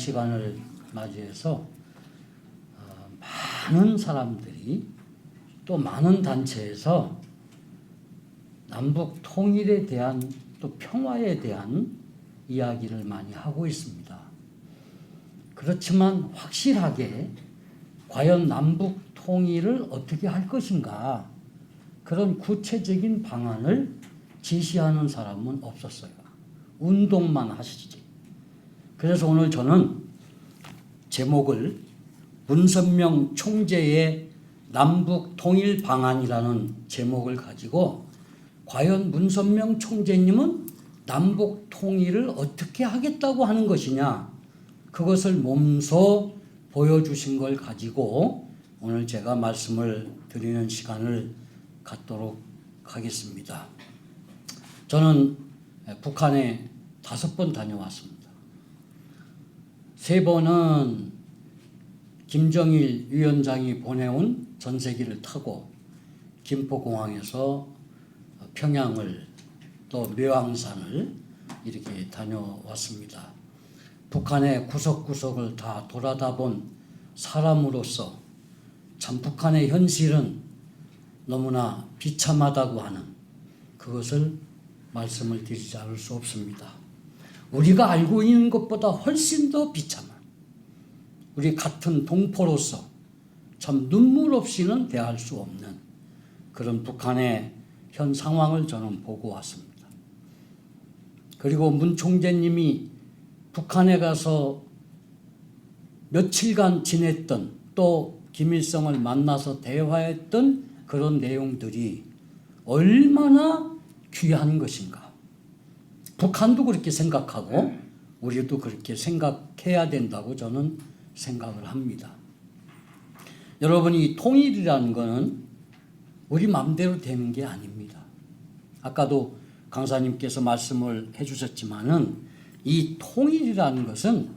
시간을 맞이해서 많은 사람들이 또 많은 단체에서 남북 통일에 대한 또 평화에 대한 이야기를 많이 하고 있습니다. 그렇지만 확실하게 과연 남북 통일을 어떻게 할 것인가 그런 구체적인 방안을 제시하는 사람은 없었어요. 운동만 하시지. 그래서 오늘 저는 제목을 문선명 총재의 남북 통일 방안이라는 제목을 가지고 과연 문선명 총재님은 남북 통일을 어떻게 하겠다고 하는 것이냐 그것을 몸소 보여주신 걸 가지고 오늘 제가 말씀을 드리는 시간을 갖도록 하겠습니다. 저는 북한에 5번 다녀왔습니다. 3번은 김정일 위원장이 보내온 전세기를 타고 김포공항에서 평양을 또 묘양산을 이렇게 다녀왔습니다. 북한의 구석구석을 다 돌아다 본 사람으로서 참 북한의 현실은 너무나 비참하다고 하는 그것을 말씀을 드리지 않을 수 없습니다. 우리가 알고 있는 것보다 훨씬 더 비참한 우리 같은 동포로서 참 눈물 없이는 대할 수 없는 그런 북한의 현 상황을 저는 보고 왔습니다. 그리고 문 총재님이 북한에 가서 며칠간 지냈던 또 김일성을 만나서 대화했던 그런 내용들이 얼마나 귀한 것인가. 북한도 그렇게 생각하고 우리도 그렇게 생각해야 된다고 저는 생각을 합니다. 여러분이 통일이라는 것은 우리 마음대로 되는 게 아닙니다. 아까도 강사님께서 말씀을 해주셨지만은 이 통일이라는 것은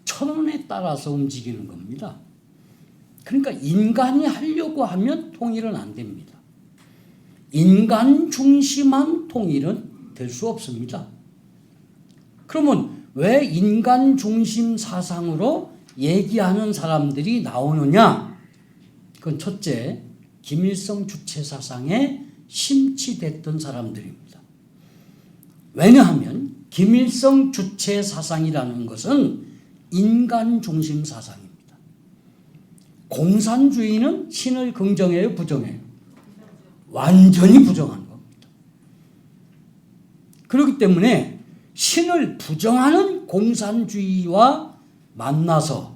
천원에 따라서 움직이는 겁니다. 그러니까 인간이 하려고 하면 통일은 안 됩니다. 인간 중심한 통일은 될 수 없습니다. 그러면 왜 인간 중심 사상으로 얘기하는 사람들이 나오느냐? 그건 첫째, 김일성 주체 사상에 심취됐던 사람들입니다. 왜냐하면 김일성 주체 사상이라는 것은 인간 중심 사상입니다. 공산주의는 신을 긍정해요, 부정해요? 완전히 부정한 겁니다. 그렇기 때문에 신을 부정하는 공산주의와 만나서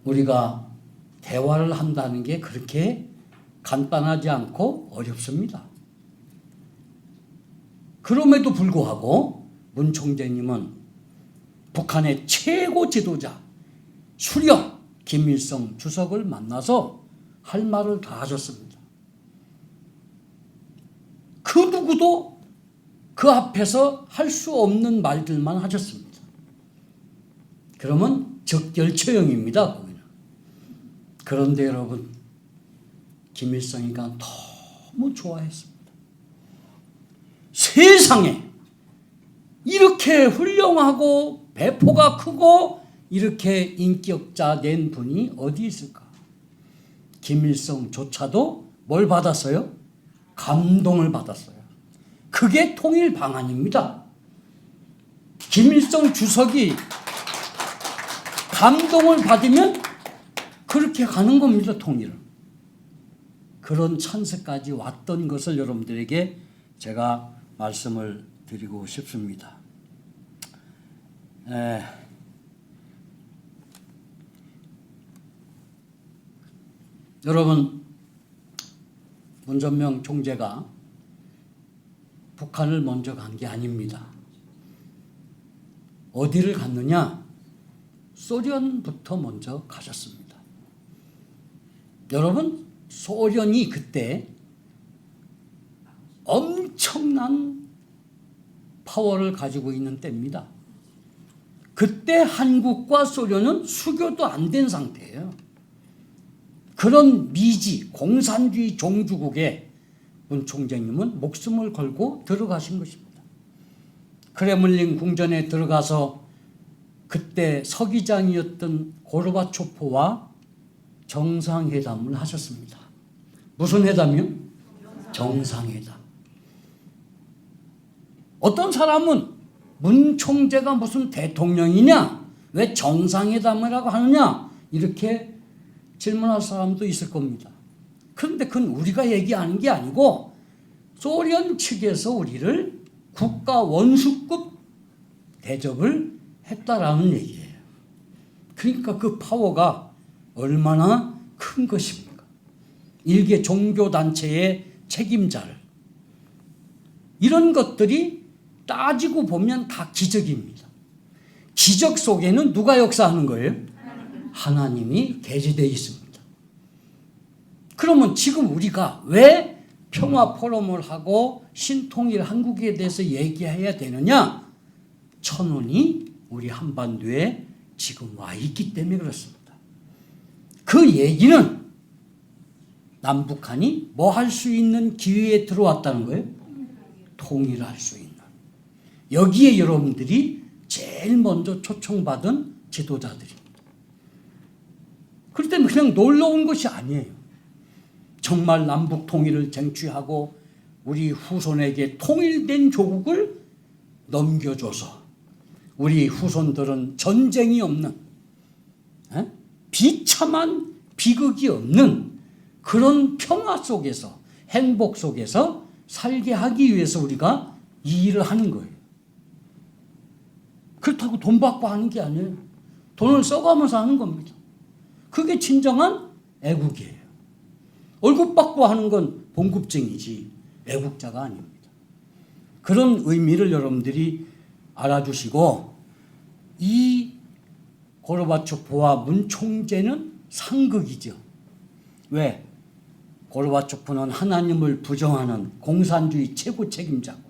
우리가 대화를 한다는 게 그렇게 간단하지 않고 어렵습니다. 그럼에도 불구하고 문 총재님은 북한의 최고 지도자 수령 김일성 주석을 만나서 할 말을 다 하셨습니다. 그 누구도 그 앞에서 할 수 없는 말들만 하셨습니다. 그러면 적결처형입니다. 거기는. 그런데 여러분 김일성이가 너무 좋아했습니다. 세상에 이렇게 훌륭하고 배포가 크고 이렇게 인격자 낸 분이 어디 있을까? 김일성조차도 뭘 받았어요? 감동을 받았어요. 그게 통일 방안입니다. 김일성 주석이 감동을 받으면 그렇게 가는 겁니다. 통일은. 그런 찬스까지 왔던 것을 여러분들에게 제가 말씀을 드리고 싶습니다. 여러분, 문선명 총재가 북한을 먼저 간 게 아닙니다. 어디를 갔느냐? 소련부터 먼저 가셨습니다. 여러분, 소련이 그때 엄청난 파워를 가지고 있는 때입니다. 그때 한국과 소련은 수교도 안 된 상태예요. 그런 미지, 공산주의 종주국에 문 총재님은 목숨을 걸고 들어가신 것입니다. 크레물린 궁전에 들어가서 그때 서기장이었던 고르바초프와 정상회담을 하셨습니다. 무슨 회담이요? 정상회담. 어떤 사람은 문 총재가 무슨 대통령이냐? 왜 정상회담이라고 하느냐? 이렇게 질문할 사람도 있을 겁니다. 그런데 그건 우리가 얘기하는 게 아니고 소련 측에서 우리를 국가 원수급 대접을 했다라는 얘기예요. 그러니까 그 파워가 얼마나 큰 것입니까? 일개 종교단체의 책임자를. 이런 것들이 따지고 보면 다 기적입니다. 기적 속에는 누가 역사하는 거예요? 하나님이 계시되어 있습니다. 그러면 지금 우리가 왜 평화 포럼을 하고 신통일 한국에 대해서 얘기해야 되느냐? 천운이 우리 한반도에 지금 와 있기 때문에 그렇습니다. 그 얘기는 남북한이 뭐 할 수 있는 기회에 들어왔다는 거예요? 통일할 수 있는. 여기에 여러분들이 제일 먼저 초청받은 지도자들입니다. 그럴 때는 그냥 놀러 온 것이 아니에요. 정말 남북 통일을 쟁취하고 우리 후손에게 통일된 조국을 넘겨줘서 우리 후손들은 전쟁이 없는 비참한 비극이 없는 그런 평화 속에서 행복 속에서 살게 하기 위해서 우리가 이 일을 하는 거예요. 그렇다고 돈 받고 하는 게 아니에요. 돈을 써가면서 하는 겁니다. 그게 진정한 애국이에요. 월급 받고 하는 건 봉급쟁이지 애국자가 아닙니다. 그런 의미를 여러분들이 알아주시고 이 고르바초프와 문 총재는 상극이죠. 왜? 고르바초프는 하나님을 부정하는 공산주의 최고 책임자고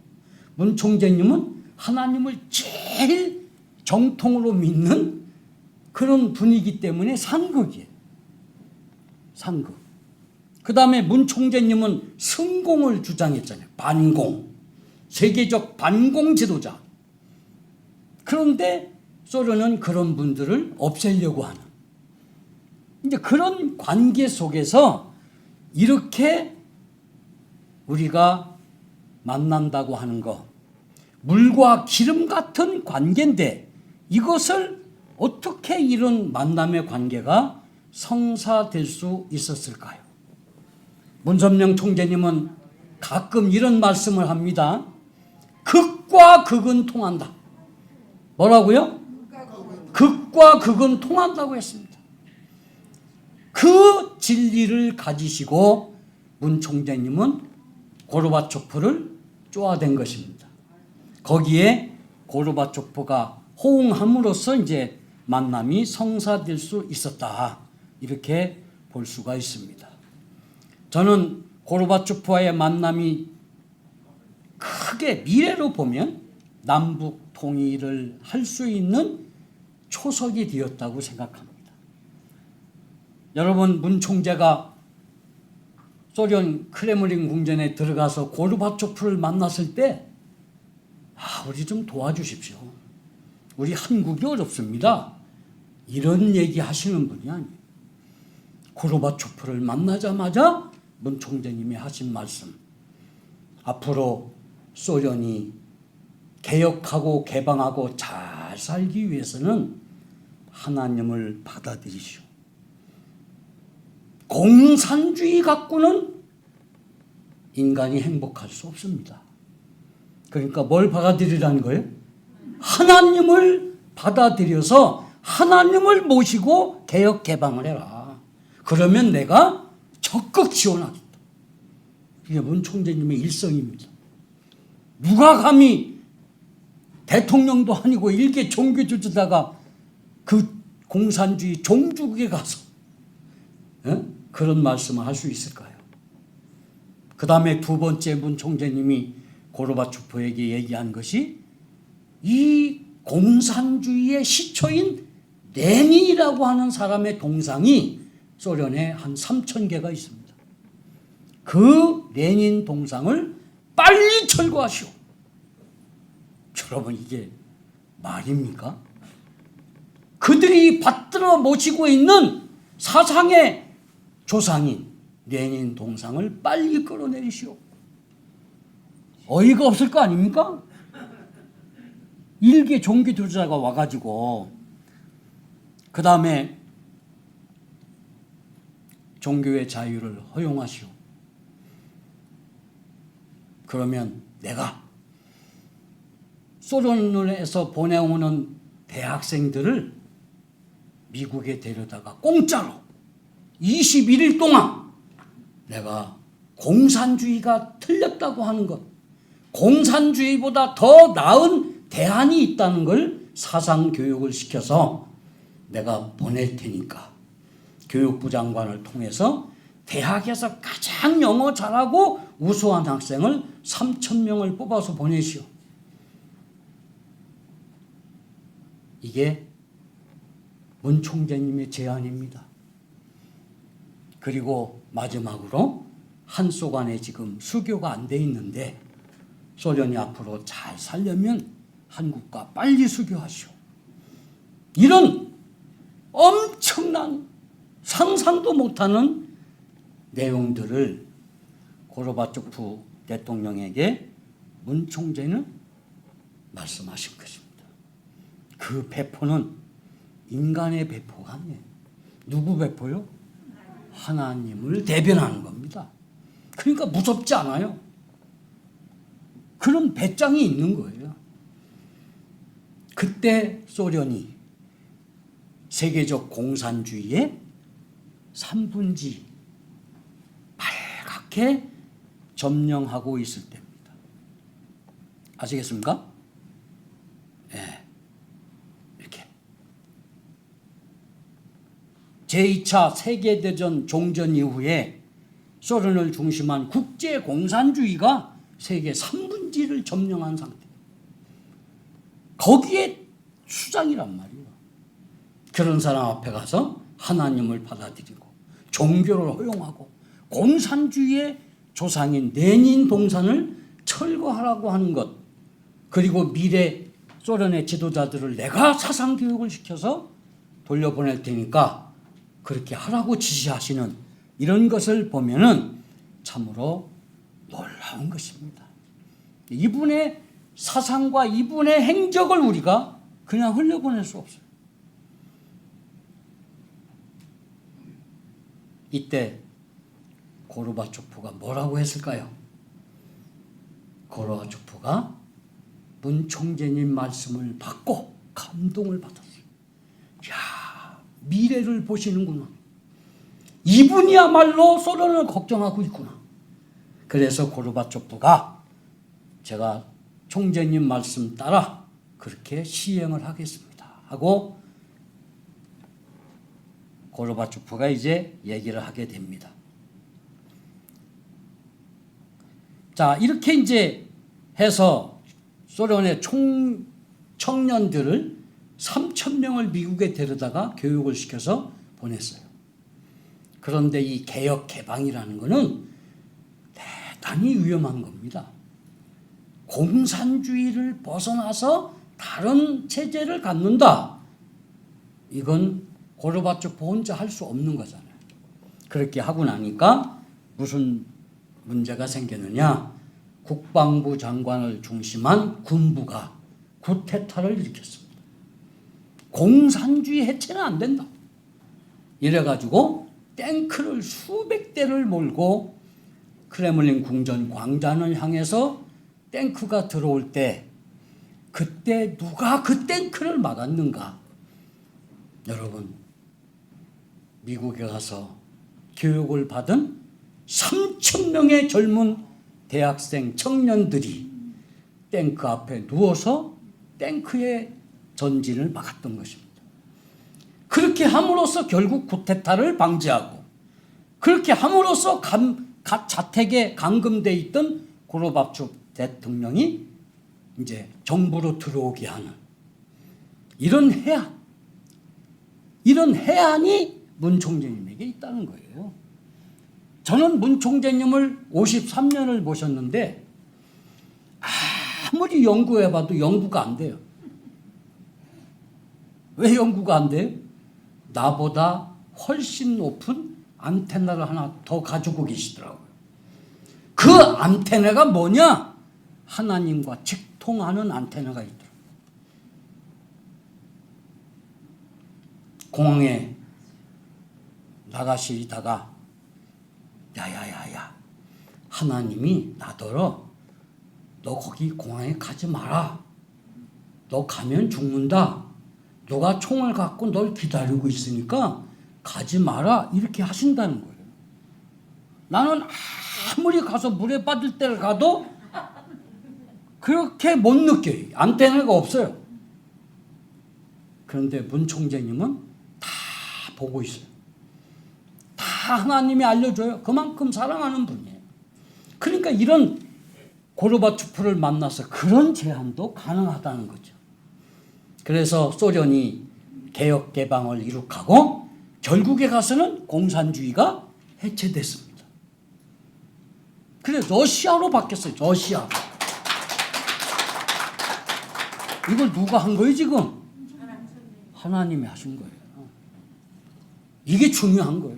문 총재님은 하나님을 제일 정통으로 믿는 그런 분이기 때문에 상극이에요. 상극. 그 다음에 문 총재님은 성공을 주장했잖아요. 반공. 세계적 반공 지도자. 그런데 소련은 그런 분들을 없애려고 하는. 이제 그런 관계 속에서 이렇게 우리가 만난다고 하는 거. 물과 기름 같은 관계인데 이것을 어떻게 이런 만남의 관계가 성사될 수 있었을까요? 문선명 총재님은 가끔 이런 말씀을 합니다. 극과 극은 통한다. 뭐라고요? 극과 극은 통한다고 했습니다. 그 진리를 가지시고 문 총재님은 고르바초프를 쪼아댄 것입니다. 거기에 고르바초프가 호응함으로써 이제 만남이 성사될 수 있었다. 이렇게 볼 수가 있습니다. 저는 고르바초프와의 만남이 크게 미래로 보면 남북 통일을 할 수 있는 초석이 되었다고 생각합니다. 여러분, 문 총재가 소련 크레므린 궁전에 들어가서 고르바초프를 만났을 때 우리 좀 도와주십시오. 우리 한국이 어렵습니다. 이런 얘기 하시는 분이 아니에요. 고르바초프를 만나자마자 문 총재님이 하신 말씀. 앞으로 소련이 개혁하고 개방하고 잘 살기 위해서는 하나님을 받아들이시오. 공산주의 갖고는 인간이 행복할 수 없습니다. 그러니까 뭘 받아들이라는 거예요? 하나님을 받아들여서 하나님을 모시고 개혁 개방을 해라. 그러면 내가 적극 지원하겠다. 이게 문 총재님의 일성입니다. 누가 감히 대통령도 아니고 일개 종교주자가 그 공산주의 종주국에 가서 그런 말씀을 할 수 있을까요? 그 다음에 두 번째 문 총재님이 고르바초프에게 얘기한 것이 이 공산주의의 시초인 레닌이라고 하는 사람의 동상이 소련에 한 3,000개가 있습니다. 그 레닌 동상을 빨리 철거하시오. 여러분, 이게 말입니까? 그들이 받들어 모시고 있는 사상의 조상인 레닌 동상을 빨리 끌어내리시오. 어이가 없을 거 아닙니까? 일개 종교 지도자가 와가지고 그 다음에 종교의 자유를 허용하시오. 그러면 내가 소련에서 보내오는 대학생들을 미국에 데려다가 공짜로 21일 동안 내가 공산주의가 틀렸다고 하는 것, 공산주의보다 더 나은 대안이 있다는 걸 사상교육을 시켜서 내가 보낼 테니까 교육부 장관을 통해서 대학에서 가장 영어 잘하고 우수한 학생을 3,000명을 뽑아서 보내시오. 이게 문 총재님의 제안입니다. 그리고 마지막으로 한소관에 지금 수교가 안 돼 있는데 소련이 앞으로 잘 살려면 한국과 빨리 수교하시오. 이런 엄청난 상상도 못하는 내용들을 고르바초프 대통령에게 문 총재는 말씀하신 것입니다. 그 배포는 인간의 배포가 아니에요. 누구 배포요? 하나님을 대변하는 겁니다. 그러니까 무섭지 않아요. 그런 배짱이 있는 거예요. 그때 소련이 세계적 공산주의의 3분지 빨갛게 점령하고 있을 때입니다. 아시겠습니까? 네. 이렇게 제2차 세계대전 종전 이후에 소련을 중심한 국제 공산주의가 세계 3분지를 점령한 상태. 거기에 수장이란 말이에요. 그런 사람 앞에 가서 하나님을 받아들이고 종교를 허용하고 공산주의의 조상인 레닌 동산을 철거하라고 하는 것, 그리고 미래 소련의 지도자들을 내가 사상교육을 시켜서 돌려보낼 테니까 그렇게 하라고 지시하시는 이런 것을 보면은 참으로 놀라운 것입니다. 이분의 사상과 이분의 행적을 우리가 그냥 흘려보낼 수 없어요. 이때 고르바초프가 뭐라고 했을까요? 고르바초프가 문 총재님 말씀을 받고 감동을 받았어요. 야, 미래를 보시는구나. 이분이야말로 소련을 걱정하고 있구나. 그래서 고르바초프가 제가 총재님 말씀 따라 그렇게 시행을 하겠습니다 하고 고르바초프가 이제 얘기를 하게 됩니다. 자, 이렇게 이제 해서 소련의 청년들을 3,000명을 미국에 데려다가 교육을 시켜서 보냈어요. 그런데 이 개혁 개방이라는 것은 대단히 위험한 겁니다. 공산주의를 벗어나서 다른 체제를 갖는다. 이건 고르바초프 혼자 할 수 없는 거잖아요. 그렇게 하고 나니까 무슨 문제가 생겼느냐. 국방부 장관을 중심한 군부가 쿠데타를 일으켰습니다. 공산주의 해체는 안 된다. 이래가지고 탱크를 수백 대를 몰고 크레물린 궁전 광장을 향해서 탱크가 들어올 때 그때 누가 그 탱크를 막았는가? 여러분, 미국에 가서 교육을 받은 3,000명의 젊은 대학생 청년들이 탱크 앞에 누워서 탱크의 전진을 막았던 것입니다. 그렇게 함으로써 결국 쿠데타를 방지하고 그렇게 함으로써 자택에 감금돼 있던 고르바초프 대통령이 이제 정부로 들어오게 하는 이런 해안이 문 총재님에게 있다는 거예요. 저는 문 총재님을 53년을 모셨는데 아무리 연구해봐도 연구가 안 돼요. 왜 연구가 안 돼요? 나보다 훨씬 높은 안테나를 하나 더 가지고 계시더라고요. 그 안테나가 뭐냐? 하나님과 직통하는 안테나가 있더라고요. 공항에 나가시다가 야야야야, 하나님이 나더러 너 거기 공항에 가지 마라. 너 가면 죽는다. 너가 총을 갖고 널 기다리고 있으니까 가지 마라. 이렇게 하신다는 거예요. 나는 아무리 가서 물에 빠질 때를 가도 그렇게 못 느껴요. 안테나가 없어요. 그런데 문 총재님은 다 보고 있어요. 다 하나님이 알려줘요. 그만큼 사랑하는 분이에요. 그러니까 이런 고르바초프를 만나서 그런 제안도 가능하다는 거죠. 그래서 소련이 개혁 개방을 이룩하고 결국에 가서는 공산주의가 해체됐습니다. 그래서 러시아로 바뀌었어요. 러시아. 이걸 누가 한 거예요 지금? 하나님이 하신 거예요. 이게 중요한 거예요.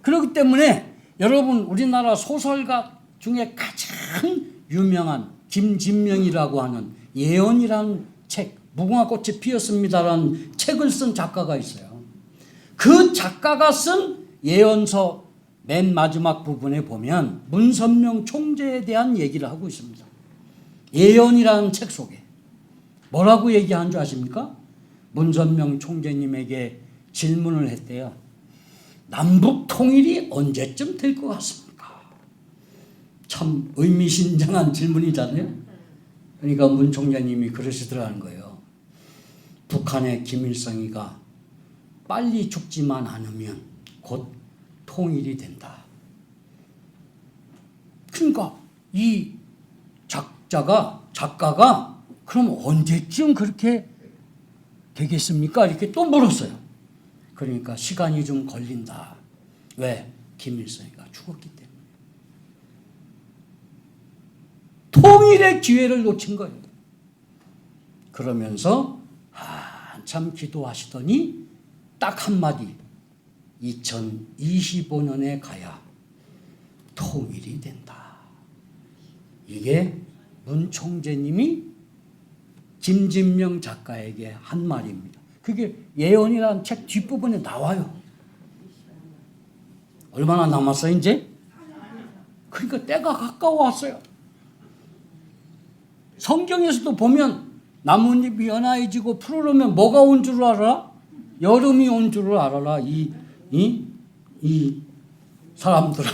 그렇기 때문에 여러분, 우리나라 소설가 중에 가장 유명한 김진명이라고 하는 예언이라는 책, 무궁화꽃이 피었습니다라는 책을 쓴 작가가 있어요. 그 작가가 쓴 예언서 맨 마지막 부분에 보면 문선명 총재에 대한 얘기를 하고 있습니다. 예언이라는 책 속에 뭐라고 얘기한 줄 아십니까? 문선명 총재님에게 질문을 했대요. 남북 통일이 언제쯤 될 것 같습니까? 참 의미심장한 질문이잖아요. 그러니까 문 총재님이 그러시더라는 거예요. 북한의 김일성이가 빨리 죽지만 않으면 곧 통일이 된다. 그러니까 이 작가가 그럼 언제쯤 그렇게 되겠습니까? 이렇게 또 물었어요. 그러니까 시간이 좀 걸린다. 왜? 김일성이가 죽었기 때문에. 통일의 기회를 놓친 거예요. 그러면서 한참 기도하시더니 딱 한마디, 2025년에 가야 통일이 된다. 이게 문 총재님이 김진명 작가에게 한 말입니다. 그게 예언이라는 책 뒷부분에 나와요. 얼마나 남았어요 이제? 그러니까 때가 가까워 왔어요. 성경에서도 보면 나뭇잎이 연하해지고 푸르르면 뭐가 온 줄 알아? 여름이 온 줄을 알아라. 이 사람들아.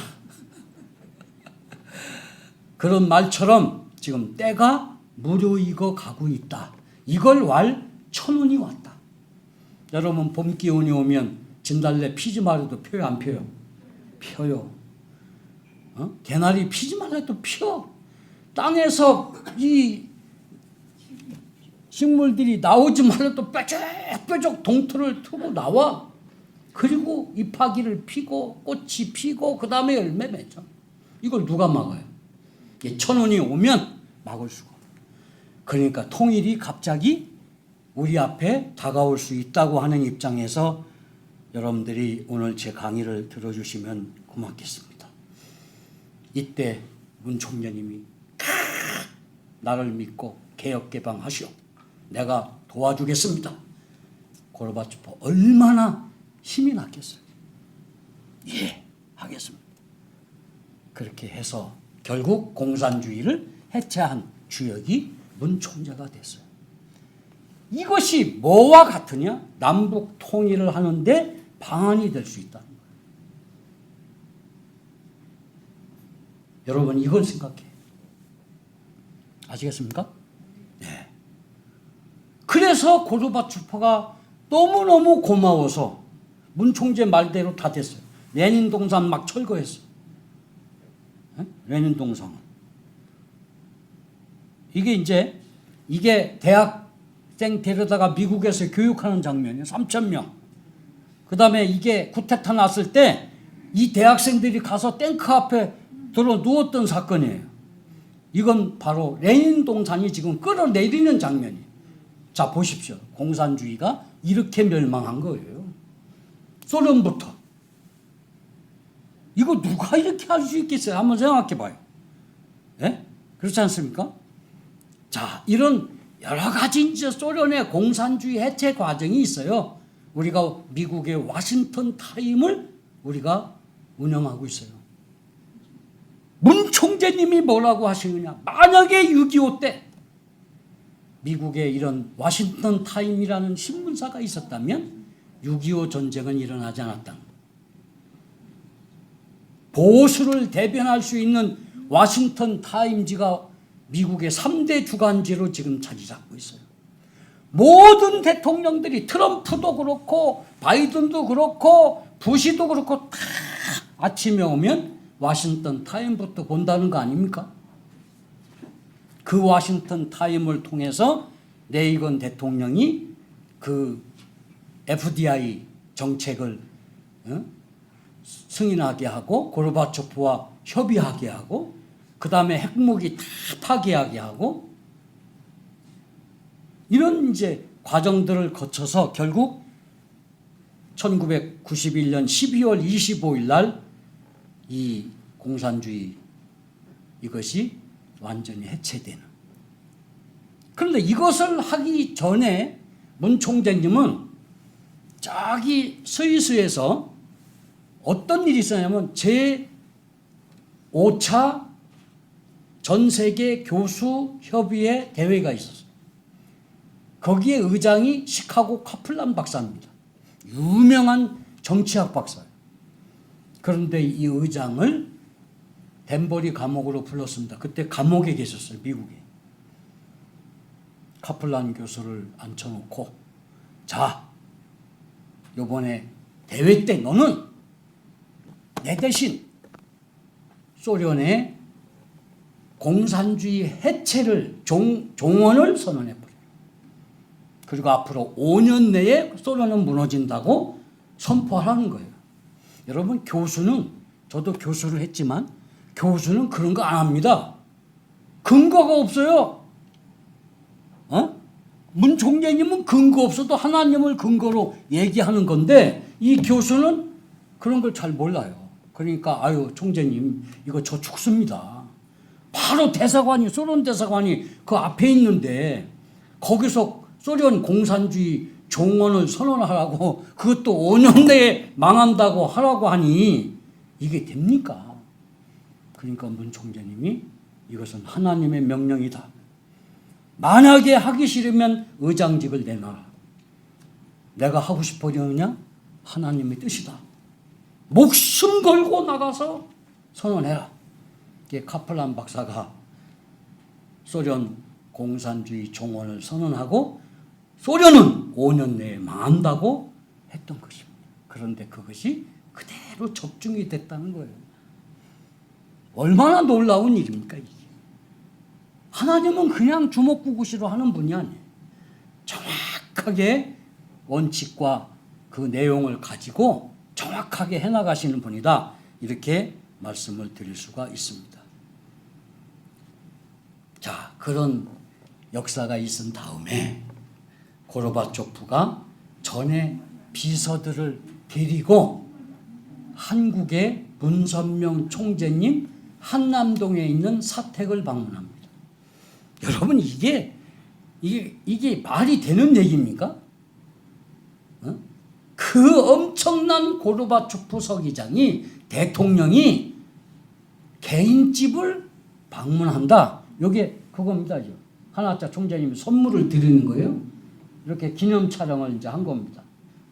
그런 말처럼 지금 때가 무르익어 가고 있다. 이걸 왈 천운이 왔다. 여러분, 봄 기운이 오면 진달래 피지 말아도 펴요, 안 펴요? 펴요. 개나리 피지 말아도 펴. 땅에서 이 식물들이 나오지 말아도 뾰족뾰족 동틀을 트고 나와. 그리고 잎사귀를 피고 꽃이 피고 그 다음에 열매 맺죠. 이걸 누가 막아요? 천운이 오면 막을 수가 없어요. 그러니까 통일이 갑자기 우리 앞에 다가올 수 있다고 하는 입장에서 여러분들이 오늘 제 강의를 들어주시면 고맙겠습니다. 이때 문 총재님이 나를 믿고 개혁 개방하시오. 내가 도와주겠습니다. 고르바초프 얼마나 힘이 났겠어요. 예, 하겠습니다. 그렇게 해서 결국 공산주의를 해체한 주역이 문 총재가 됐어요. 이것이 뭐와 같으냐? 남북 통일을 하는데 방안이 될 수 있다는 거예요. 여러분, 이걸 생각해요. 아시겠습니까? 네. 그래서 고르바초프가 너무너무 고마워서 문 총재 말대로 다 됐어요. 레닌 동산 막 철거했어요. 네? 레닌 동상은. 이게 대학생 데려다가 미국에서 교육하는 장면이에요. 3,000명. 그 다음에 이게 쿠데타 났을 때 이 대학생들이 가서 탱크 앞에 들어 누웠던 사건이에요. 이건 바로 레닌 동산이 지금 끌어내리는 장면이에요. 자, 보십시오. 공산주의가 이렇게 멸망한 거예요. 소련부터. 이거 누가 이렇게 할 수 있겠어요? 한번 생각해 봐요. 예? 그렇지 않습니까? 자, 이런 여러 가지 이제 소련의 공산주의 해체 과정이 있어요. 우리가 미국의 워싱턴 타임을 우리가 운영하고 있어요. 문 총재님이 뭐라고 하시느냐? 만약에 6.25 때 미국에 이런 워싱턴 타임이라는 신문사가 있었다면 6.25 전쟁은 일어나지 않았다. 보수를 대변할 수 있는 워싱턴 타임지가 미국의 3대 주간지로 지금 자리 잡고 있어요. 모든 대통령들이 트럼프도 그렇고 바이든도 그렇고 부시도 그렇고 다 아침에 오면 워싱턴 타임부터 본다는 거 아닙니까? 그 워싱턴 타임을 통해서 레이건 대통령이 그 FDI 정책을 승인하게 하고 고르바초프와 협의하게 하고 그 다음에 핵무기 다 파기하게 하고 이런 이제 과정들을 거쳐서 결국 1991년 12월 25일 날 이 공산주의 이것이 완전히 해체되는. 그런데 이것을 하기 전에 문 총재님은 저기 스위스에서 어떤 일이 있었냐면 제5차 전 세계 교수 협의회 대회가 있었어요. 거기에 의장이 시카고 카플란 박사입니다. 유명한 정치학 박사예요. 그런데 이 의장을 덴버리 감옥으로 불렀습니다. 그때 감옥에 계셨어요. 미국에. 카플란 교수를 앉혀놓고 자, 요번에 대회 때 너는 내 대신 소련의 공산주의 해체를 종언을 선언해버려요. 그리고 앞으로 5년 내에 소련은 무너진다고 선포하라는 거예요. 여러분, 교수는, 저도 교수를 했지만 교수는 그런 거 안 합니다. 근거가 없어요. 문 총재님은 근거 없어도 하나님을 근거로 얘기하는 건데 이 교수는 그런 걸 잘 몰라요. 그러니까 아유 총재님 이거 저 죽습니다. 바로 대사관이 소련 대사관이 그 앞에 있는데 거기서 소련 공산주의 종언을 선언하라고 그것도 5년 내에 망한다고 하라고 하니 이게 됩니까? 그러니까 문 총재님이 이것은 하나님의 명령이다. 만약에 하기 싫으면 의장직을 내놔라. 내가 하고 싶어지느냐? 하나님의 뜻이다. 목숨 걸고 나가서 선언해라. 카플란 박사가 소련 공산주의 종언을 선언하고 소련은 5년 내에 망한다고 했던 것입니다. 그런데 그것이 그대로 적중이 됐다는 거예요. 얼마나 놀라운 일입니까 이게. 하나님은 그냥 주먹구구시로 하는 분이 아니에요. 정확하게 원칙과 그 내용을 가지고 정확하게 해나가시는 분이다. 이렇게 말씀을 드릴 수가 있습니다. 자, 그런 역사가 있은 다음에 고르바초프가 전에 비서들을 데리고 한국의 문선명 총재님 한남동에 있는 사택을 방문합니다. 여러분 이게 말이 되는 얘기입니까? 그 엄청난 고르바초프 서기장이 대통령이 개인 집을 방문한다. 이게 그겁니다. 하나짜 총재님이 선물을 드리는 거예요. 이렇게 기념 촬영을 이제 한 겁니다.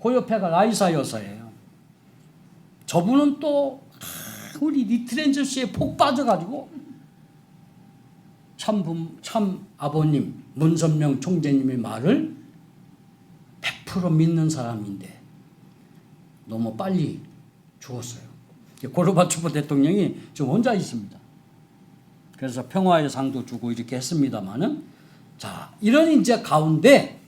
그 옆에가 라이사 여사예요. 저분은 또 우리 리트렌저 씨에 폭 빠져가지고 참 아버님 문선명 총재님의 말을 100% 믿는 사람인데 너무 빨리 죽었어요. 고르바초프 대통령이 지금 혼자 있습니다. 그래서 평화의 상도 주고 이렇게 했습니다마는 자, 이런 이제 가운데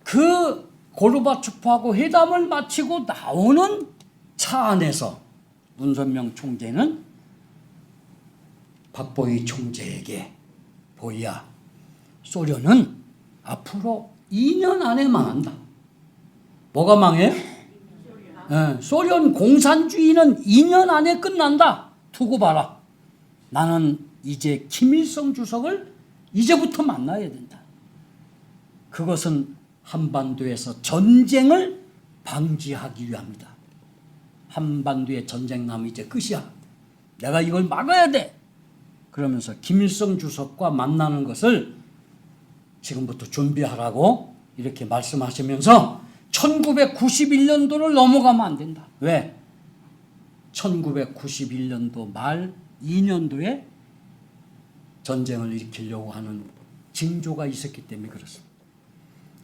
그 고르바초프하고 회담을 마치고 나오는 차 안에서 문선명 총재는 박보희 총재에게 보희야, 소련은 앞으로 2년 안에 망한다. 뭐가 망해요? 소련 공산주의는 2년 안에 끝난다. 두고 봐라. 나는 이제 김일성 주석을 이제부터 만나야 된다. 그것은 한반도에서 전쟁을 방지하기 위함이다. 한반도의 전쟁 나면 이제 끝이야. 내가 이걸 막아야 돼. 그러면서 김일성 주석과 만나는 것을 지금부터 준비하라고 이렇게 말씀하시면서 1991년도를 넘어가면 안 된다. 왜? 1991년도 말 2년도에 전쟁을 일으키려고 하는 징조가 있었기 때문에 그렇습니다.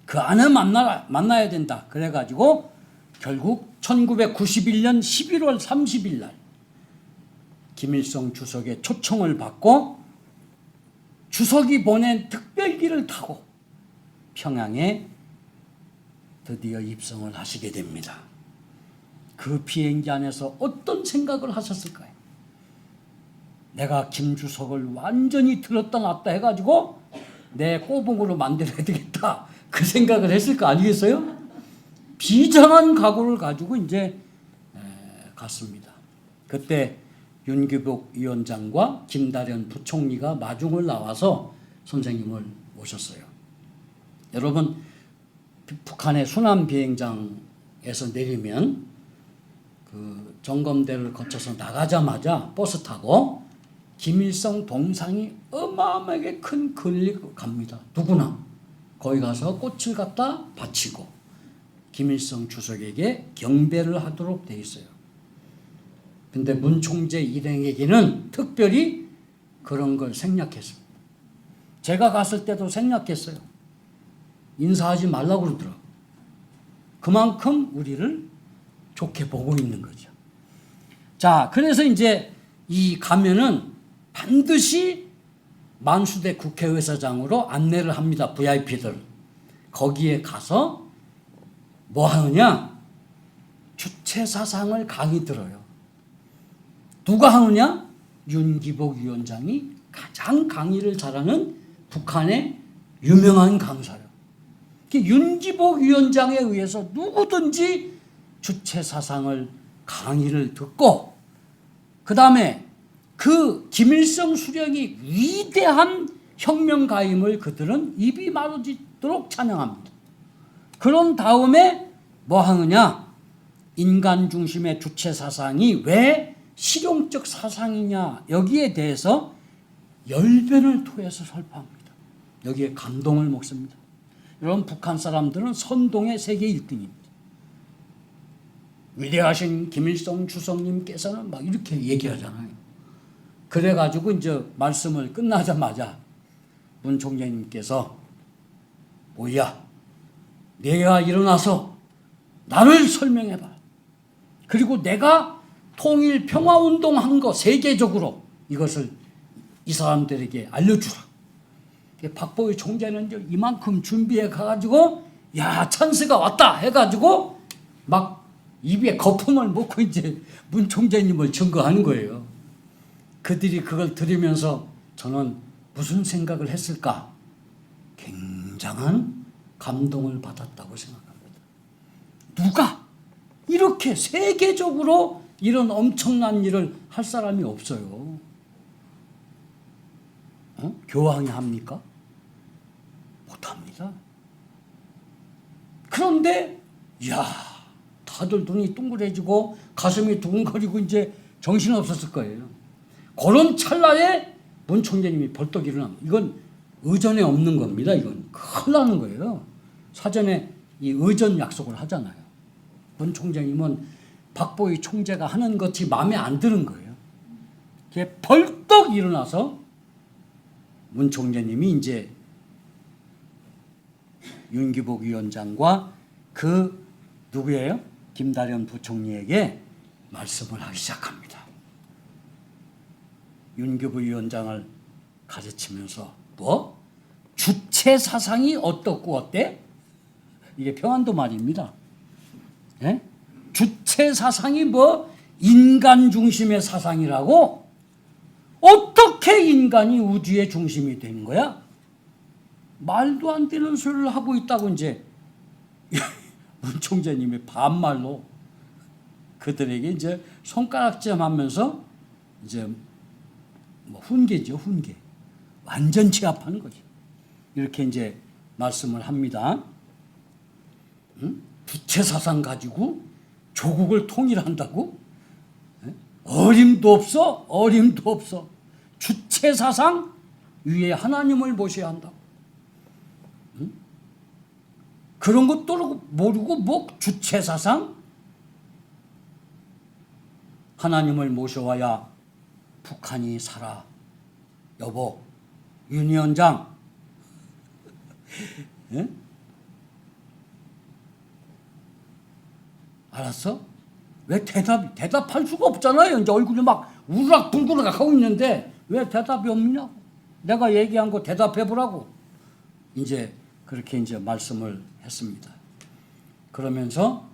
그 안에 만나야 된다. 그래가지고 결국 1991년 11월 30일 날 김일성 주석의 초청을 받고 주석이 보낸 특별기를 타고 평양에 드디어 입성을 하시게 됩니다. 그 비행기 안에서 어떤 생각을 하셨을까요? 내가 김주석을 완전히 들었다 놨다 해가지고 내 꼬붕으로 만들어야 되겠다. 그 생각을 했을 거 아니겠어요? 비장한 각오를 가지고 이제 갔습니다. 그때 윤기복 위원장과 김다련 부총리가 마중을 나와서 선생님을 모셨어요. 여러분, 북한의 순안 비행장에서 내리면 그 점검대를 거쳐서 나가자마자 버스 타고 김일성 동상이 어마어마하게 큰 거리를 갑니다. 누구나 거기 가서 꽃을 갖다 바치고 김일성 주석에게 경배를 하도록 돼 있어요. 근데 문 총재 일행에게는 특별히 그런 걸 생략했습니다. 제가 갔을 때도 생략했어요. 인사하지 말라고 그러더라고요. 그만큼 우리를 좋게 보고 있는 거죠. 자, 그래서 이제 이 가면은 반드시 만수대 국회의사장으로 안내를 합니다. VIP들. 거기에 가서 뭐 하느냐? 주체사상을 강의 들어요. 누가 하느냐? 윤기복 위원장이 가장 강의를 잘하는 북한의 유명한 강사요. 윤기복 위원장에 의해서 누구든지 주체사상을 강의를 듣고 그 다음에 그 김일성 수령이 위대한 혁명가임을 그들은 입이 마르도록 찬양합니다. 그런 다음에 뭐 하느냐? 인간 중심의 주체사상이 왜 실용적 사상이냐 여기에 대해서 열변을 토해서 설파합니다. 여기에 감동을 먹습니다. 여러분, 북한 사람들은 선동의 세계 1등입니다. 위대하신 김일성 주석님께서는 막 이렇게 얘기하잖아요. 그래가지고 이제 말씀을 끝나자마자 문 총재님께서 뭐야, 내가 일어나서 나를 설명해봐. 그리고 내가 통일 평화운동 한 거 세계적으로 이것을 이 사람들에게 알려주라. 박보희 총재는 이제 이만큼 준비해 가가지고 야, 찬스가 왔다 해가지고 막 입에 거품을 먹고 이제 문 총재님을 증거하는 거예요. 그들이 그걸 들으면서 저는 무슨 생각을 했을까? 굉장한 감동을 받았다고 생각합니다. 누가 이렇게 세계적으로 이런 엄청난 일을 할 사람이 없어요. 교황이 합니까? 못합니다. 그런데 야, 다들 눈이 둥그레지고 가슴이 두근거리고 이제 정신없었을 거예요. 그런 찰나에 문 총재님이 벌떡 일어납니다. 이건 의전에 없는 겁니다. 이건 큰일 나는 거예요. 사전에 이 의전 약속을 하잖아요. 문 총재님은 박보희 총재가 하는 것이 마음에 안 드는 거예요. 벌떡 일어나서 문 총재님이 이제 윤기복 위원장과 그 누구예요? 김다련 부총리에게 말씀을 하기 시작합니다. 윤기복 위원장을 가르치면서 뭐? 주체 사상이 어떻고 어때? 이게 평안도 말입니다. 예? 주체 사상이 뭐? 인간 중심의 사상이라고? 어떻게 인간이 우주의 중심이 되는 거야? 말도 안 되는 소리를 하고 있다고 이제 문 총재님이 반말로 그들에게 이제 손가락질 하면서 이제 뭐 훈계죠, 훈계. 완전 제압하는 거지. 이렇게 이제 말씀을 합니다. 부채 사상 가지고 조국을 통일한다고? 어림도 없어, 어림도 없어. 주체 사상 위에 하나님을 모셔야 한다고. 그런 것도 모르고 뭐 주체 사상? 하나님을 모셔와야 북한이 살아. 여보, 윤 위원장. 예? 알았어? 왜 대답할 수가 없잖아요. 이제 얼굴이 막 우락불구락 하고 있는데 왜 대답이 없냐고. 내가 얘기한 거 대답해 보라고. 이제 그렇게 이제 말씀을 했습니다. 그러면서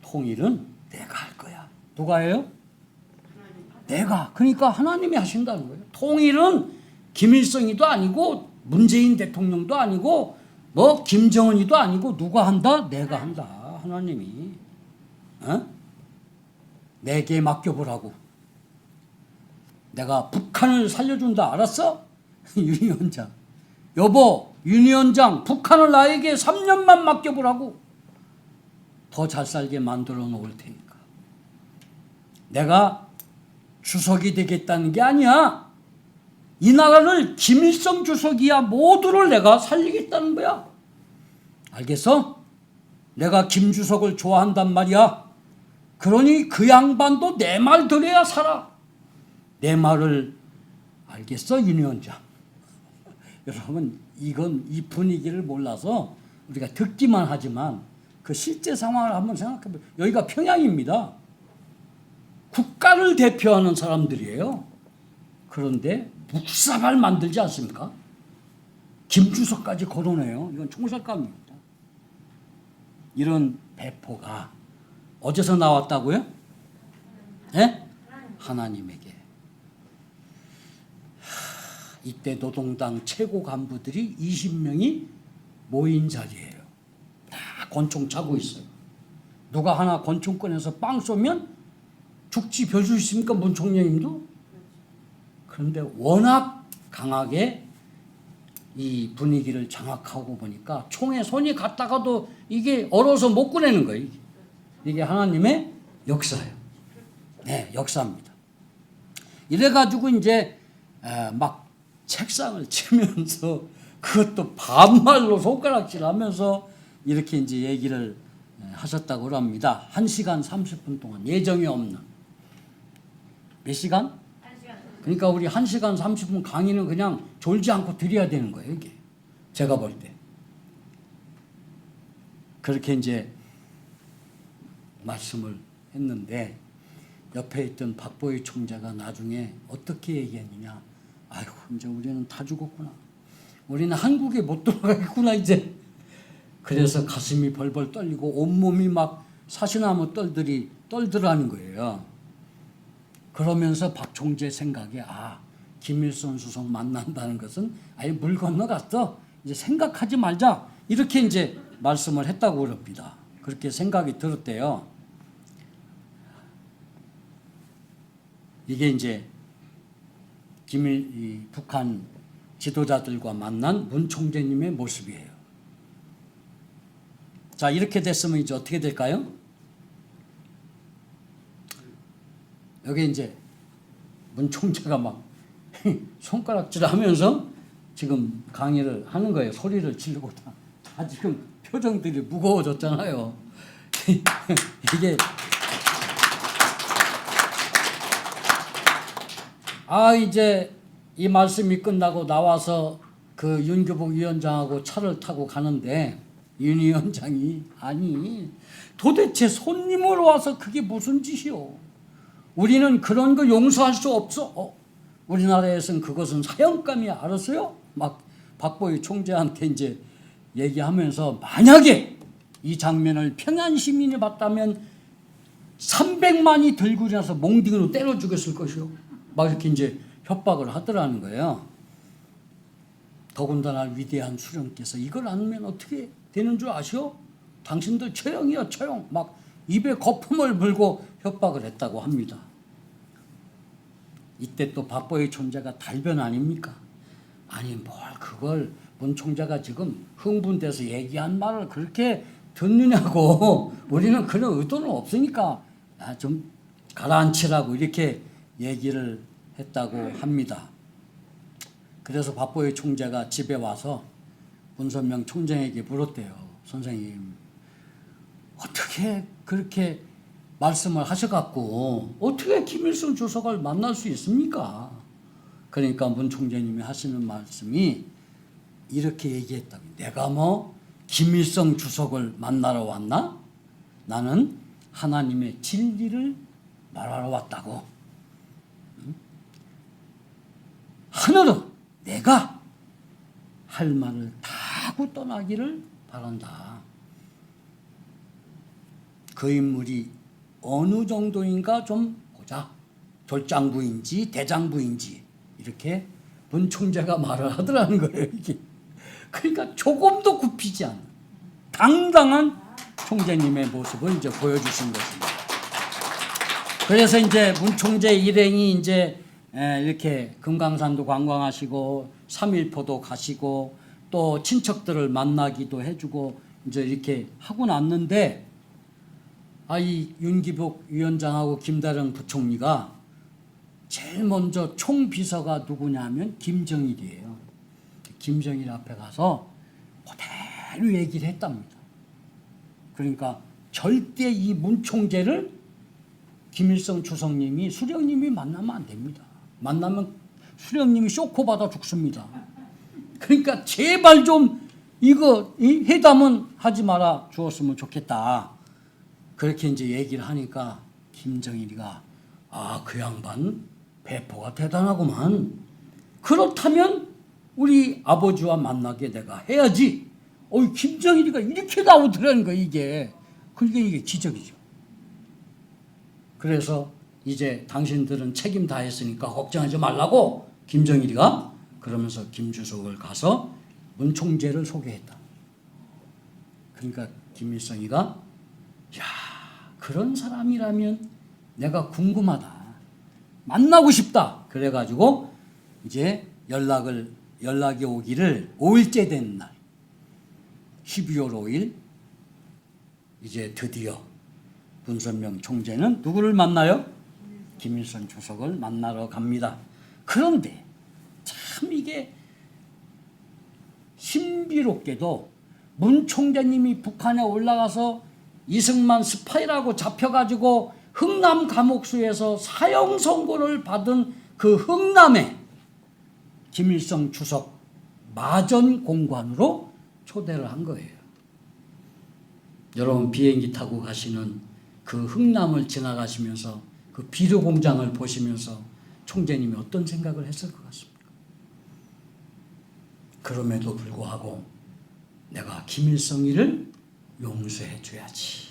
통일은 내가 할 거야. 누가 해요? 내가. 그러니까 하나님이 하신다는 거예요. 통일은 김일성이도 아니고 문재인 대통령도 아니고 뭐 김정은이도 아니고 누가 한다? 내가 한다. 하나님이. 내게 맡겨보라고. 내가 북한을 살려준다. 알았어? 윤 위원장. 여보, 윤 위원장, 북한을 나에게 3년만 맡겨보라고. 더 잘 살게 만들어 놓을 테니까. 내가 주석이 되겠다는 게 아니야. 이 나라를 김일성 주석이야 모두를 내가 살리겠다는 거야. 알겠어? 내가 김 주석을 좋아한단 말이야. 그러니 그 양반도 내 말 들어야 살아. 내 말을 알겠어, 윤 위원장? 여러분, 이건 이 분위기를 몰라서 우리가 듣기만 하지만 그 실제 상황을 한번 생각해보세요. 여기가 평양입니다. 국가를 대표하는 사람들이에요. 그런데 묵사발 만들지 않습니까? 김주석까지 거론해요. 이건 총살감입니다. 이런 배포가 어디서 나왔다고요? 네? 하나님에게. 이때 노동당 최고 간부들이 20명이 모인 자리예요. 다 권총 차고 있어요. 누가 하나 권총 꺼내서 빵 쏘면 죽지 별 수 있습니까? 문 총장님도? 그런데 워낙 강하게 이 분위기를 장악하고 보니까 총에 손이 갔다가도 이게 얼어서 못 꺼내는 거예요. 이게 하나님의 역사예요. 네, 역사입니다. 이래가지고 이제 막 책상을 치면서 그것도 반말로 손가락질하면서 이렇게 이제 얘기를 하셨다고 합니다. 1시간 30분 동안 예정이 없는. 몇 시간? 1시간. 그러니까 우리 1시간 30분 강의는 그냥 졸지 않고 드려야 되는 거예요, 이게. 제가 볼 때. 그렇게 이제 말씀을 했는데 옆에 있던 박보희 총재가 나중에 어떻게 얘기했느냐. 아이고, 이제 우리는 다 죽었구나. 우리는 한국에 못 돌아가겠구나, 이제. 그래서 가슴이 벌벌 떨리고 온몸이 막 사시나무 떨더라는 거예요. 그러면서 박 총재 생각에 김일성 주석 만난다는 것은 아예 물 건너갔어. 이제 생각하지 말자. 이렇게 이제 말씀을 했다고 그럽니다. 그렇게 생각이 들었대요. 이게 이제 북한 지도자들과 만난 문 총재님의 모습이에요. 자, 이렇게 됐으면 이제 어떻게 될까요? 여기 이제 문 총재가 막 손가락질 하면서 지금 강의를 하는 거예요. 소리를 지르고 다 지금 표정들이 무거워졌잖아요. 이게 이제 이 말씀이 끝나고 나와서 그 윤교복 위원장하고 차를 타고 가는데 윤 위원장이 도대체 손님으로 와서 그게 무슨 짓이요? 우리는 그런 거 용서할 수 없어. 우리나라에서는 그것은 사형감이야. 알았어요? 막 박보희 총재한테 이제 얘기하면서 만약에 이 장면을 평양 시민이 봤다면 300만이 들고 일어나서 몽둥이로 때려 죽였을 것이요. 막 이렇게 이제 협박을 하더라는 거예요. 더군다나 위대한 수령께서 이걸 안으면 어떻게 되는 줄 아시오? 당신들 처형이야 처형. 막 입에 거품을 물고 협박을 했다고 합니다. 이때 또 박보의 총재가 달변 아닙니까? 아니 뭘 그걸 문 총재가 지금 흥분돼서 얘기한 말을 그렇게 듣느냐고. 우리는 그런 의도는 없으니까 좀 가라앉히라고 이렇게 얘기를 했다고 합니다. 그래서 박보의 총재가 집에 와서 문선명 총장에게 물었대요. 선생님 어떻게 그렇게 말씀을 하셔갖고 어떻게 김일성 주석을 만날 수 있습니까? 그러니까 문 총재님이 하시는 말씀이 이렇게 얘기했다고. 내가 뭐 김일성 주석을 만나러 왔나? 나는 하나님의 진리를 말하러 왔다고. 하늘은 내가 할 말을 다 하고 떠나기를 바란다. 그 인물이 어느 정도인가 좀 보자. 졸장부인지 대장부인지 이렇게 문 총재가 말을 하더라는 거예요. 이게. 그러니까 조금도 굽히지 않는 당당한 총재님의 모습을 이제 보여주신 것입니다. 그래서 이제 문 총재 일행이 이제 이렇게 금강산도 관광하시고 3.1포도 가시고 또 친척들을 만나기도 해주고 이제 이렇게 하고 났는데 이 윤기복 위원장하고 김다령 부총리가 제일 먼저 총비서가 누구냐면 김정일이에요. 김정일 앞에 가서 그대로 얘기를 했답니다. 그러니까 절대 이 문 총재를 김일성 주석님이 수령님이 만나면 안 됩니다. 만나면 수령님이 쇼크 받아 죽습니다. 그러니까 제발 좀 이거 이 회담은 하지 말아 주었으면 좋겠다. 그렇게 이제 얘기를 하니까 김정일이가 그 양반 배포가 대단하구만. 그렇다면 우리 아버지와 만나게 내가 해야지. 김정일이가 이렇게 나오더라는 거야 이게. 그러니까 이게 기적이죠. 그래서 이제 당신들은 책임 다 했으니까 걱정하지 말라고 김정일이가 그러면서 김주석을 가서 문 총재를 소개했다. 그러니까 김일성이가 그런 사람이라면 내가 궁금하다. 만나고 싶다. 그래가지고 이제 연락이 오기를 5일째 된 날 12월 5일 이제 드디어 문선명 총재는 누구를 만나요? 김일성 주석을 만나러 갑니다. 그런데 참 이게 신비롭게도 문 총재님이 북한에 올라가서 이승만 스파이라고 잡혀가지고 흥남 감옥수에서 사형 선고를 받은 그 흥남에 김일성 주석 마전 공관으로 초대를 한 거예요. 여러분 비행기 타고 가시는 그 흥남을 지나가시면서 그 비료 공장을 보시면서 총재님이 어떤 생각을 했을 것 같습니까? 그럼에도 불구하고 내가 김일성이를 용서해 줘야지.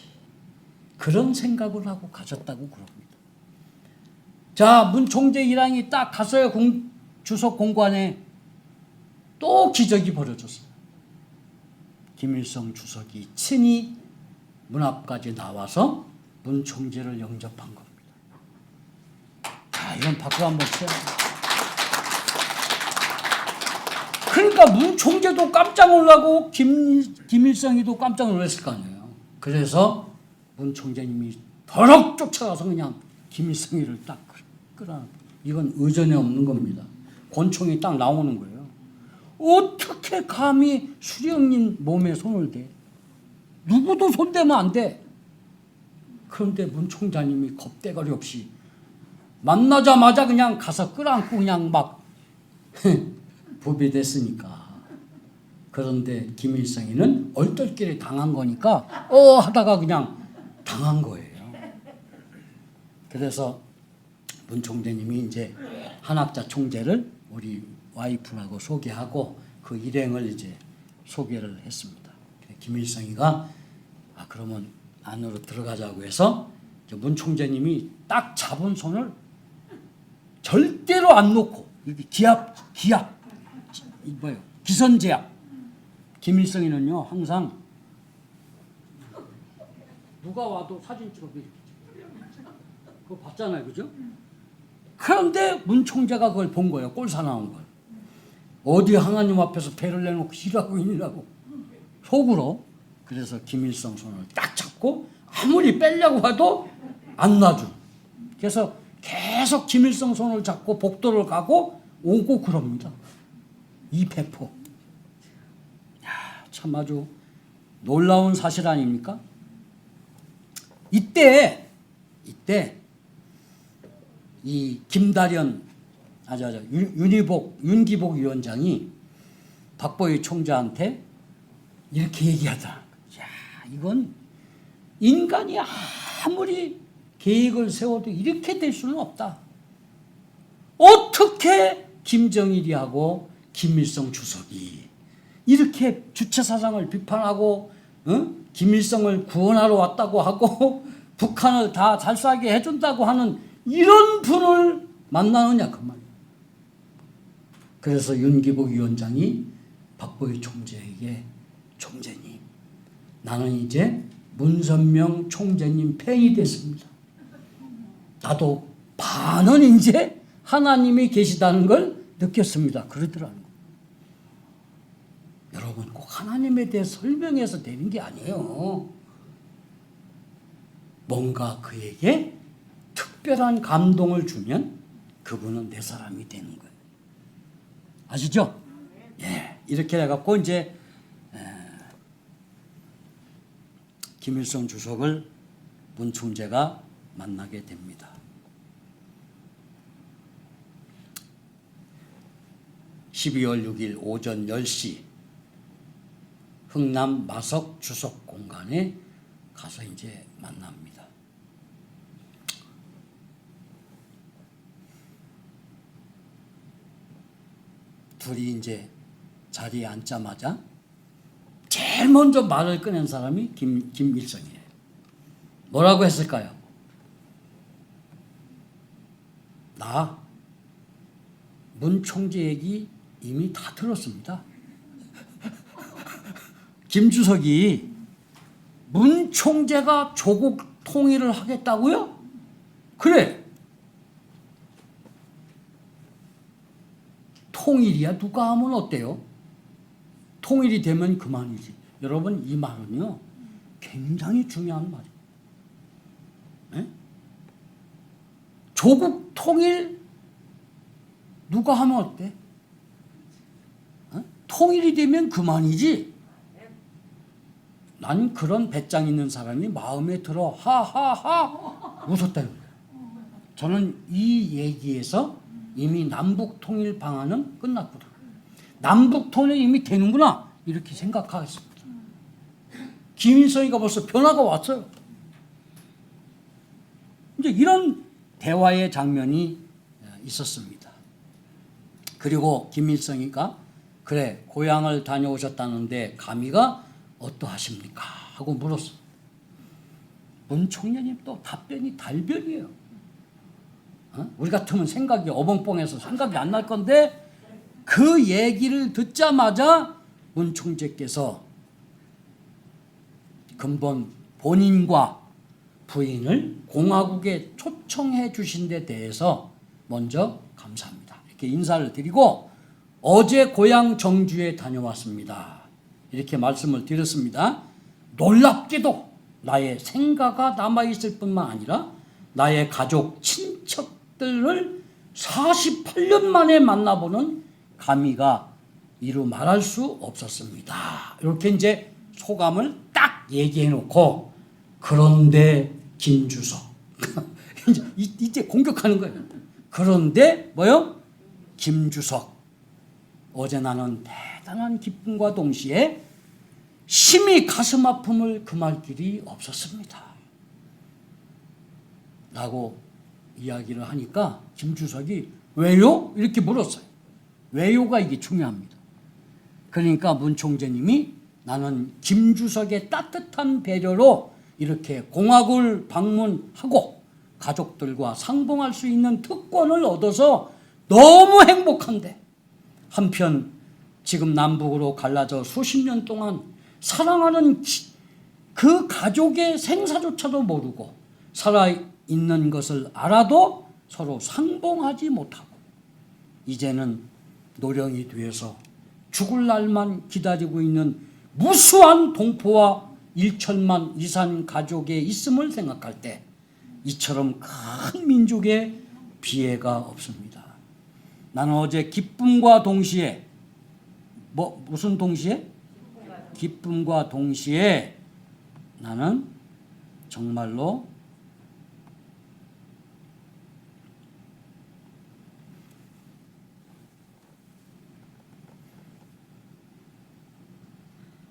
그런 생각을 하고 가셨다고 그럽니다. 자, 문 총재 일행이 딱 갔어요. 주석 공관에. 또 기적이 벌어졌어요. 김일성 주석이 친히 문 앞까지 나와서 문 총재를 영접한 겁니다. 자, 이건 박수 한번 쳐야 돼요. 그러니까 문 총재도 깜짝 놀라고 김일성이도 깜짝 놀랐을 거 아니에요. 그래서 문 총재님이 더럭 쫓아가서 그냥 김일성이를 딱 끌어. 이건 의전에 없는 겁니다. 권총이 딱 나오는 거예요. 어떻게 감히 수령님 몸에 손을 대? 누구도 손대면 안 돼. 그런데 문 총장님이 겁대가리 없이 만나자마자 그냥 가서 끌어안고 그냥 막 부비됐으니까. 그런데 김일성이는 얼떨결에 당한 거니까 하다가 그냥 당한 거예요. 그래서 문 총재님이 이제 한학자 총재를 우리 와이프라고 소개하고 그 일행을 이제 소개를 했습니다. 김일성이가 그러면 안으로 들어가자고 해서 문 총재님이 딱 잡은 손을 절대로 안 놓고 기압 기선제압. 김일성이는요 항상 누가 와도 사진 찍어 이렇게 그거 봤잖아요, 그죠? 그런데 문 총재가 그걸 본 거예요, 꼴사 나온 걸. 어디 하나님 앞에서 배를 내놓고 일하고 있느라고 속으로. 그래서 김일성 손을 딱 잡고 아무리 빼려고 해도 안 놔줘. 그래서 계속 김일성 손을 잡고 복도를 가고 오고 그럽니다. 이 배포. 참 아주 놀라운 사실 아닙니까? 이때 이 김다련 윤기복 위원장이 박보희 총재한테 이렇게 얘기하더라. 야, 이건 인간이 아무리 계획을 세워도 이렇게 될 수는 없다. 어떻게 김정일이하고 김일성 주석이 이렇게 주체사상을 비판하고 김일성을 구원하러 왔다고 하고 북한을 다 잘 살게 해준다고 하는 이런 분을 만나느냐 그 말이에요. 그래서 윤기복 위원장이 박보희 총재에게 총재님, 나는 이제 문선명 총재님 팬이 됐습니다. 나도 반은 이제 하나님이 계시다는 걸 느꼈습니다. 그러더라는 거예요. 여러분 꼭 하나님에 대해 설명해서 되는 게 아니에요. 뭔가 그에게 특별한 감동을 주면 그분은 내 사람이 되는 거예요. 아시죠? 예, 이렇게 해갖고 이제 김일성 주석을 문 총재가 만나게 됩니다. (12월 6일) 오전 10시 흥남 마석 주석 공간에 가서 이제 만납니다. 둘이 이제 자리에 앉자마자 제일 먼저 말을 꺼낸 사람이 김일성이에요. 뭐라고 했을까요? 나 문 총재 얘기 이미 다 들었습니다. 김 주석이 문 총재가 조국 통일을 하겠다고요? 그래. 통일이야 누가 하면 어때요? 통일이 되면 그만이지. 여러분 이 말은요 굉장히 중요한 말이에요. 네? 조국 통일 누가 하면 어때? 통일이 되면 그만이지. 난 그런 배짱 있는 사람이 마음에 들어 하하하 웃었다는 거예요. 저는 이 얘기에서 이미 남북 통일 방안은 끝났구나. 남북 통일이 이미 되는구나. 이렇게 생각하겠습니다. 김일성이가 벌써 변화가 왔어요. 이제 이런 대화의 장면이 있었습니다. 그리고 김일성이가 그래 고향을 다녀오셨다는데 감이가 어떠하십니까? 하고 물었어. 문 총재님 또 답변이 달변이에요. 우리 같으면 생각이 어벙벙해서 생각이 안 날 건데 그 얘기를 듣자마자 문 총재께서 근본 본인과 부인을 공화국에 초청해 주신 데 대해서 먼저 감사합니다. 이렇게 인사를 드리고 어제 고향 정주에 다녀왔습니다. 이렇게 말씀을 드렸습니다. 놀랍게도 나의 생가가 남아있을 뿐만 아니라 나의 가족, 친척들을 48년 만에 만나보는 감회가 이루 말할 수 없었습니다. 이렇게 이제 소감을 딱 얘기해 놓고 그런데 김주석 이제 공격하는 거예요. 그런데 뭐요? 김주석 어제 나는 대단한 기쁨과 동시에 심히 가슴 아픔을 금할 길이 없었습니다. 라고 이야기를 하니까 김주석이 왜요? 이렇게 물었어요. 왜요가 이게 중요합니다. 그러니까 문 총재님이 나는 김주석의 따뜻한 배려로 이렇게 공화국을 방문하고 가족들과 상봉할 수 있는 특권을 얻어서 너무 행복한데 한편 지금 남북으로 갈라져 수십 년 동안 사랑하는 그 가족의 생사조차도 모르고 살아있는 것을 알아도 서로 상봉하지 못하고 이제는 노령이 되어서 죽을 날만 기다리고 있는 무수한 동포와 1천만 이산 가족의 있음을 생각할 때 이처럼 큰 민족의 비애가 없습니다. 나는 어제 기쁨과 동시에 무슨 동시에? 기쁨과 동시에 나는 정말로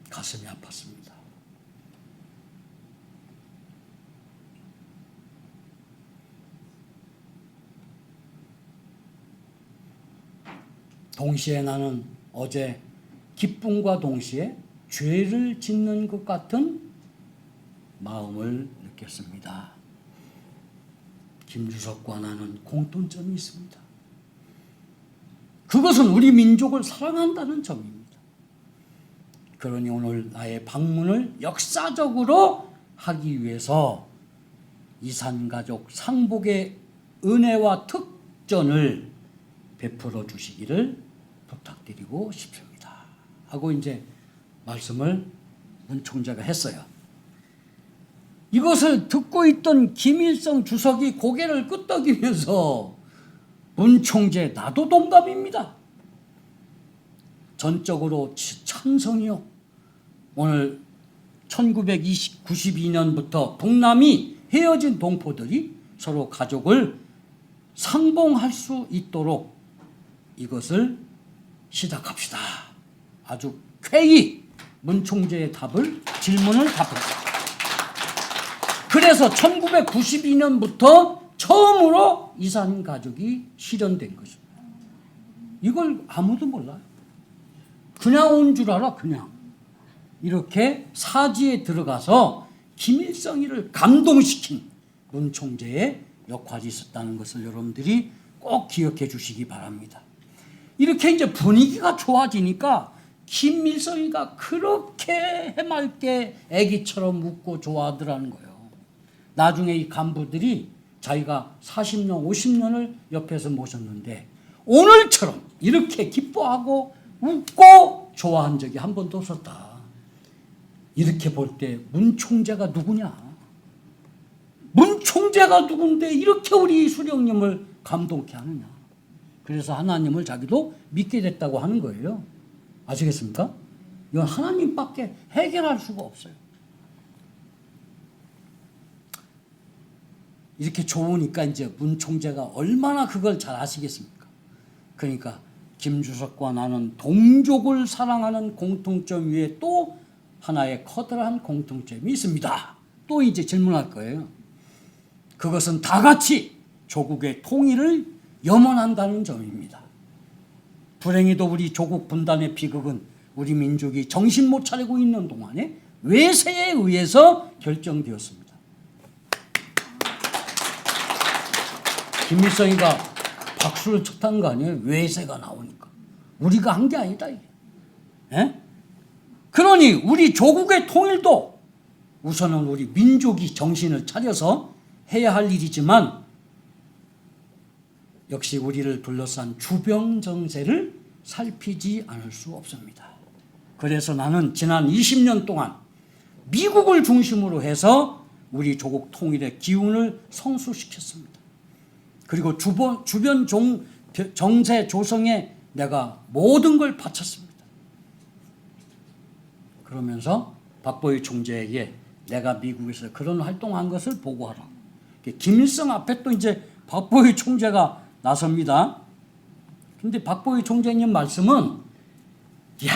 가슴이 아팠습니다. 동시에 나는 어제 기쁨과 동시에 죄를 짓는 것 같은 마음을 느꼈습니다. 김주석과 나는 공통점이 있습니다. 그것은 우리 민족을 사랑한다는 점입니다. 그러니 오늘 나의 방문을 역사적으로 하기 위해서 이산가족 상복의 은혜와 특전을 베풀어 주시기를 부탁드리고 싶습니다. 하고 이제 말씀을 문 총재가 했어요. 이것을 듣고 있던 김일성 주석이 고개를 끄덕이면서 문 총재 나도 동감입니다. 전적으로 찬성이요. 오늘 1992년부터 북남이 헤어진 동포들이 서로 가족을 상봉할 수 있도록 이것을 시작합시다. 아주 쾌히 문 총재의 질문을 답했습니다. 그래서 1992년부터 처음으로 이산 가족이 실현된 것입니다. 이걸 아무도 몰라요. 그냥 온 줄 알아. 그냥 이렇게 사지에 들어가서 김일성이를 감동시킨 문 총재의 역할이 있었다는 것을 여러분들이 꼭 기억해 주시기 바랍니다. 이렇게 이제 분위기가 좋아지니까 김일성이가 그렇게 해맑게 애기처럼 웃고 좋아하더라는 거예요. 나중에 이 간부들이 자기가 40년, 50년을 옆에서 모셨는데 오늘처럼 이렇게 기뻐하고 웃고 좋아한 적이 한 번도 없었다. 이렇게 볼 때 문 총재가 누구냐? 문 총재가 누군데 이렇게 우리 수령님을 감동케 하느냐? 그래서 하나님을 자기도 믿게 됐다고 하는 거예요. 아시겠습니까? 이건 하나님밖에 해결할 수가 없어요. 이렇게 좋으니까 이제 문 총재가 얼마나 그걸 잘 아시겠습니까? 그러니까 김주석과 나는 동족을 사랑하는 공통점 위에 또 하나의 커다란 공통점이 있습니다. 또 이제 질문할 거예요. 그것은 다 같이 조국의 통일을 염원한다는 점입니다. 불행히도 우리 조국 분단의 비극은 우리 민족이 정신 못 차리고 있는 동안에 외세에 의해서 결정되었습니다. 김일성이가 박수를 쳤다는 거 아니에요? 외세가 나오니까. 우리가 한 게 아니다 이게. 에? 그러니 우리 조국의 통일도 우선은 우리 민족이 정신을 차려서 해야 할 일이지만 역시 우리를 둘러싼 주변 정세를 살피지 않을 수 없습니다. 그래서 나는 지난 20년 동안 미국을 중심으로 해서 우리 조국 통일의 기운을 성수시켰습니다. 그리고 주변 정세 조성에 내가 모든 걸 바쳤습니다. 그러면서 박보희 총재에게 내가 미국에서 그런 활동한 것을 보고하라. 김일성 앞에 또 이제 박보희 총재가 나섭니다. 근데 박보희 총재님 말씀은 야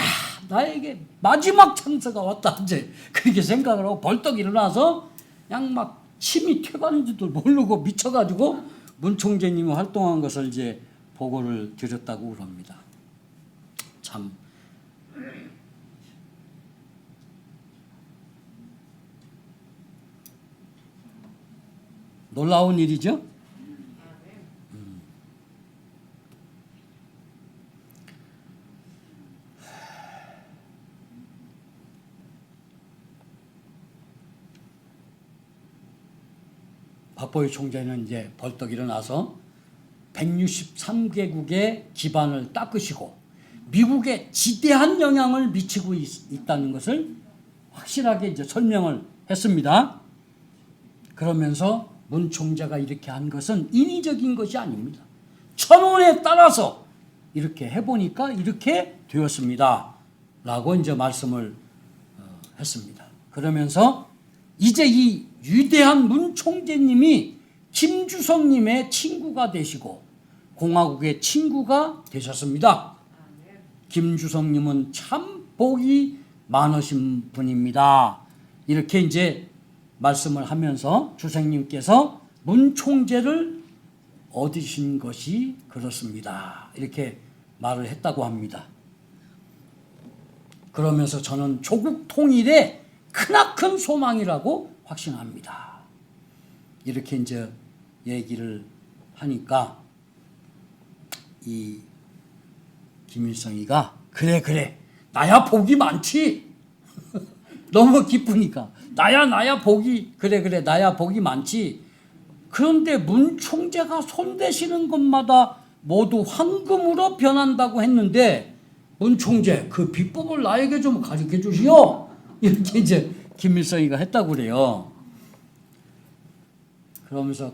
나에게 마지막 찬스가 왔다 이제 그렇게 생각을 하고 벌떡 일어나서 그냥 막 침이 튀어가는지도 모르고 미쳐가지고 문 총재님이 활동한 것을 이제 보고를 드렸다고 그럽니다. 참 놀라운 일이죠. 박보유 총재는 이제 벌떡 일어나서 163개국의 기반을 닦으시고 미국에 지대한 영향을 미치고 있다는 것을 확실하게 이제 설명을 했습니다. 그러면서 문 총재가 이렇게 한 것은 인위적인 것이 아닙니다. 천원에 따라서 이렇게 해보니까 이렇게 되었습니다. 라고 이제 말씀을 했습니다. 그러면서 이제 이 위대한 문 총재님이 김주성님의 친구가 되시고 공화국의 친구가 되셨습니다. 김주성님은 참 복이 많으신 분입니다. 이렇게 이제 말씀을 하면서 주생님께서 문 총재를 얻으신 것이 그렇습니다. 이렇게 말을 했다고 합니다. 그러면서 저는 조국 통일의 크나큰 소망이라고 확신합니다. 이렇게 이제 얘기를 하니까 이 김일성이가 그래 나야 복이 많지. 너무 기쁘니까 나야 복이 그래 나야 복이 많지. 그런데 문 총재가 손대시는 것마다 모두 황금으로 변한다고 했는데 문 총재 그 비법을 나에게 좀 가르쳐 주시오. 이렇게 이제 김일성이가 했다고 그래요. 그러면서